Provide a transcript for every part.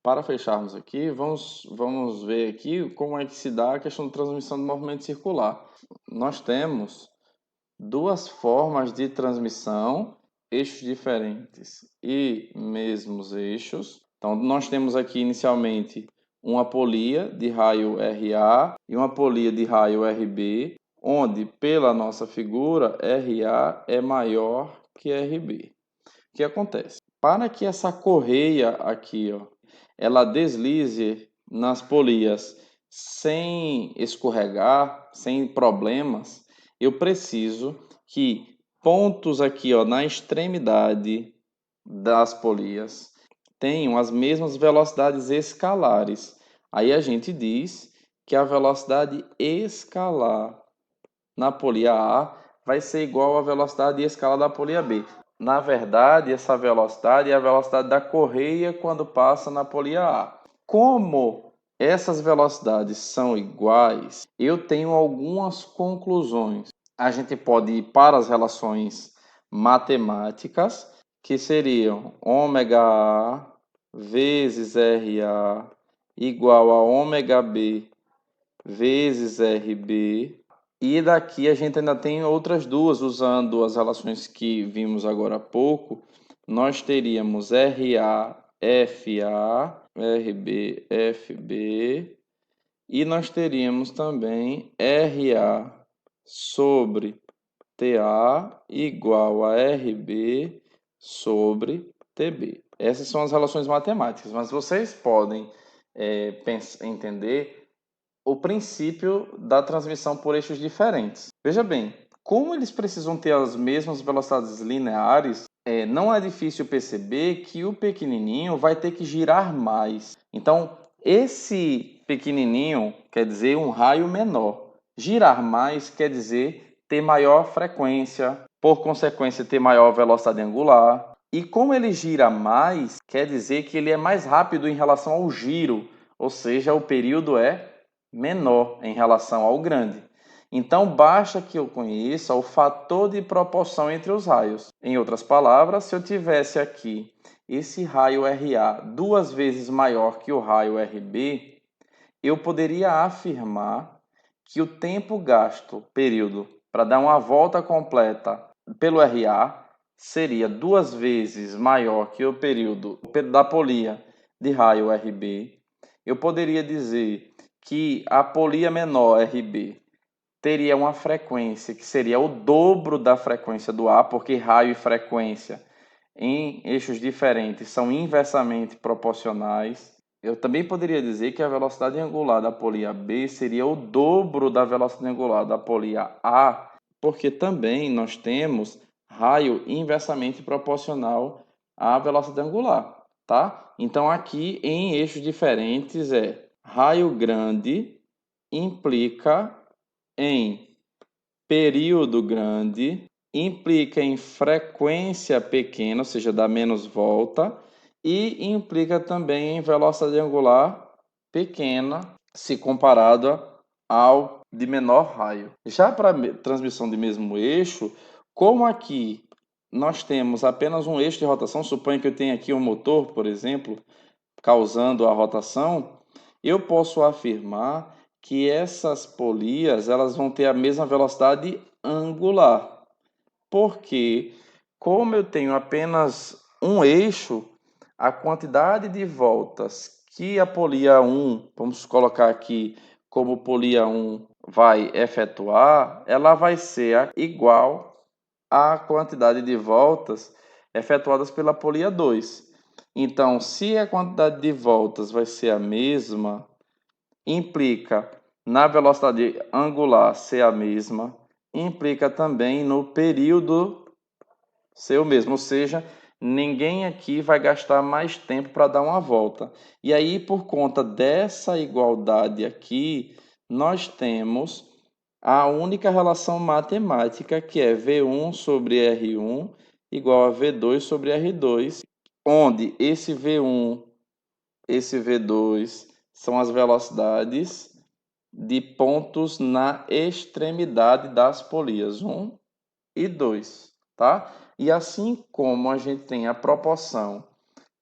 para fecharmos aqui, vamos ver aqui como é que se dá a questão de transmissão de movimento circular. Nós temos duas formas de transmissão, eixos diferentes e mesmos eixos. Então, nós temos aqui inicialmente uma polia de raio RA e uma polia de raio RB, onde, pela nossa figura, RA é maior que RB. O que acontece? Para que essa correia aqui, ela deslize nas polias sem escorregar, sem problemas, eu preciso que pontos aqui, na extremidade das polias tenham as mesmas velocidades escalares. Aí a gente diz que a velocidade escalar na polia A vai ser igual à velocidade escalar da polia B. Na verdade, essa velocidade é a velocidade da correia quando passa na polia A. Como essas velocidades são iguais, eu tenho algumas conclusões. A gente pode ir para as relações matemáticas, que seriam ômega A vezes RA igual a ômega B vezes RB. E daqui a gente ainda tem outras duas, usando as relações que vimos agora há pouco. Nós teríamos RA, FA, RB, FB. E nós teríamos também RA sobre TA igual a RB sobre TB. Essas são as relações matemáticas, mas vocês podem entender o princípio da transmissão por eixos diferentes. Veja bem, como eles precisam ter as mesmas velocidades lineares, não é difícil perceber que o pequenininho vai ter que girar mais. Então, esse pequenininho quer dizer um raio menor. Girar mais quer dizer ter maior frequência, por consequência, ter maior velocidade angular. E como ele gira mais, quer dizer que ele é mais rápido em relação ao giro, ou seja, o período é menor em relação ao grande. Então, basta que eu conheça o fator de proporção entre os raios. Em outras palavras, se eu tivesse aqui esse raio RA duas vezes maior que o raio RB, eu poderia afirmar que o tempo gasto, período, para dar uma volta completa pelo RA seria duas vezes maior que o período da polia de raio RB. Eu poderia dizer que a polia menor RB teria uma frequência que seria o dobro da frequência do A, porque raio e frequência em eixos diferentes são inversamente proporcionais. Eu também poderia dizer que a velocidade angular da polia B seria o dobro da velocidade angular da polia A, porque também nós temos raio inversamente proporcional à velocidade angular, tá? Então aqui em eixos diferentes raio grande implica em período grande, implica em frequência pequena, ou seja, dá menos volta, e implica também em velocidade angular pequena, se comparada ao de menor raio. Já para transmissão de mesmo eixo, como aqui nós temos apenas um eixo de rotação, suponha que eu tenha aqui um motor, por exemplo, causando a rotação, eu posso afirmar que essas polias elas vão ter a mesma velocidade angular. Porque, como eu tenho apenas um eixo, a quantidade de voltas que a polia 1, vamos colocar aqui como polia 1, vai efetuar, ela vai ser igual à quantidade de voltas efetuadas pela polia 2. Então, se a quantidade de voltas vai ser a mesma, implica na velocidade angular ser a mesma, implica também no período ser o mesmo, ou seja, ninguém aqui vai gastar mais tempo para dar uma volta. E aí, por conta dessa igualdade aqui, nós temos a única relação matemática que é V1 sobre R1 igual a V2 sobre R2, onde esse V1, esse V2 são as velocidades de pontos na extremidade das polias 1 e 2, tá? E assim como a gente tem a proporção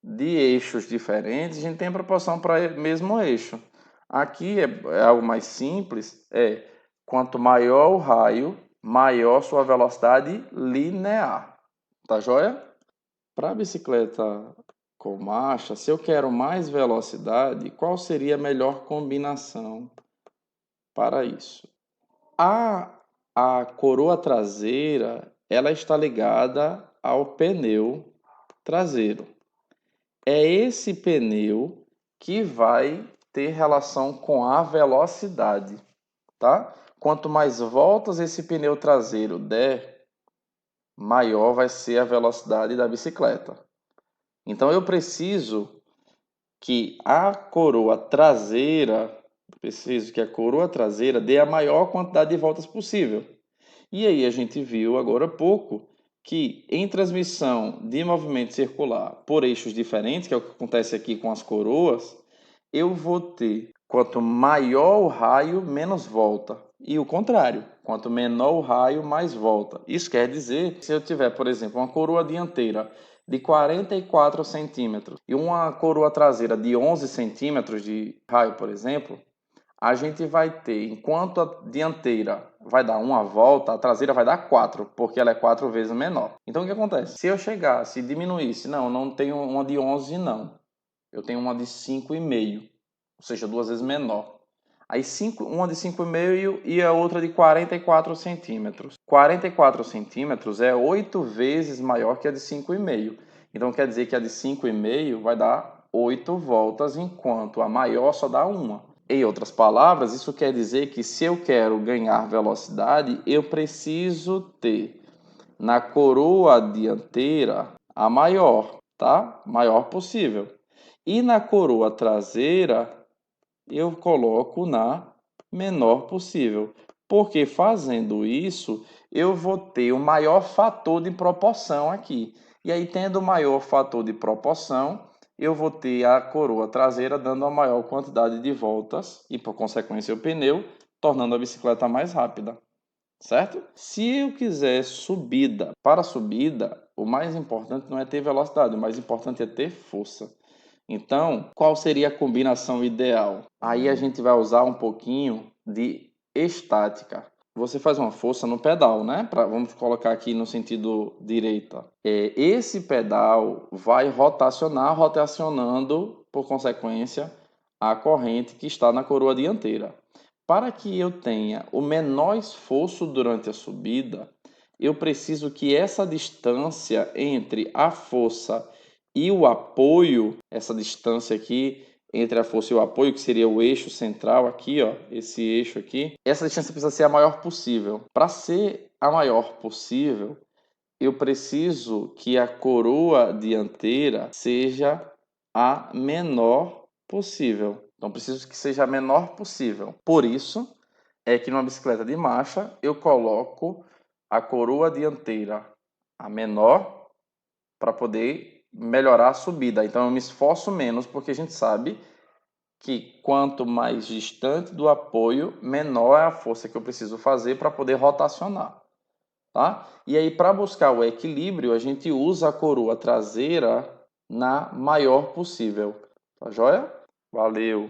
de eixos diferentes, a gente tem a proporção para o mesmo eixo. Aqui é algo mais simples, quanto maior o raio, maior sua velocidade linear. Tá joia? Para a bicicleta com marcha, se eu quero mais velocidade, qual seria a melhor combinação para isso? A coroa traseira, ela está ligada ao pneu traseiro. É esse pneu que vai ter relação com a velocidade, tá? Quanto mais voltas esse pneu traseiro der, maior vai ser a velocidade da bicicleta. Então eu preciso que a coroa traseira dê a maior quantidade de voltas possível. E aí a gente viu agora há pouco que em transmissão de movimento circular por eixos diferentes, que é o que acontece aqui com as coroas, eu vou ter quanto maior o raio, menos volta. E o contrário, quanto menor o raio, mais volta. Isso quer dizer que se eu tiver, por exemplo, uma coroa dianteira de 44 centímetros e uma coroa traseira de 11 centímetros de raio, por exemplo, a gente vai ter, enquanto a dianteira vai dar uma volta, a traseira vai dar 4, porque ela é 4 vezes menor. Então o que acontece? Se eu chegasse e diminuísse, não tenho uma de 11 não, eu tenho uma de 5,5, ou seja, 2 vezes menor. Aí uma de 5,5 e a outra de 44 centímetros. 44 centímetros é 8 vezes maior que a de 5,5. Então quer dizer que a de 5,5 vai dar 8 voltas, enquanto a maior só dá uma. Em outras palavras, isso quer dizer que se eu quero ganhar velocidade, eu preciso ter na coroa dianteira a maior, tá? Maior possível. E na coroa traseira, eu coloco na menor possível. Porque fazendo isso, eu vou ter o maior fator de proporção aqui. E aí, tendo o maior fator de proporção, eu vou ter a coroa traseira dando a maior quantidade de voltas e, por consequência, o pneu, tornando a bicicleta mais rápida. Certo? Se eu quiser subida, para subida, o mais importante não é ter velocidade, o mais importante é ter força. Então, qual seria a combinação ideal? Aí a gente vai usar um pouquinho de estática. Você faz uma força no pedal, né? Vamos colocar aqui no sentido direita. Esse pedal vai rotacionando, por consequência, a corrente que está na coroa dianteira. Para que eu tenha o menor esforço durante a subida, eu preciso que essa distância entre a força e o apoio, essa distância aqui entre a força e o apoio, que seria o eixo central aqui, ó, esse eixo aqui, essa distância precisa ser a maior possível. Para ser a maior possível, eu preciso que a coroa dianteira seja a menor possível. Então, preciso que seja a menor possível. Por isso, é que numa bicicleta de marcha, eu coloco a coroa dianteira a menor para poder melhorar a subida. Então, eu me esforço menos, porque a gente sabe que quanto mais distante do apoio, menor é a força que eu preciso fazer para poder rotacionar. Tá? E aí, para buscar o equilíbrio, a gente usa a coroa traseira na maior possível. Tá joia? Valeu!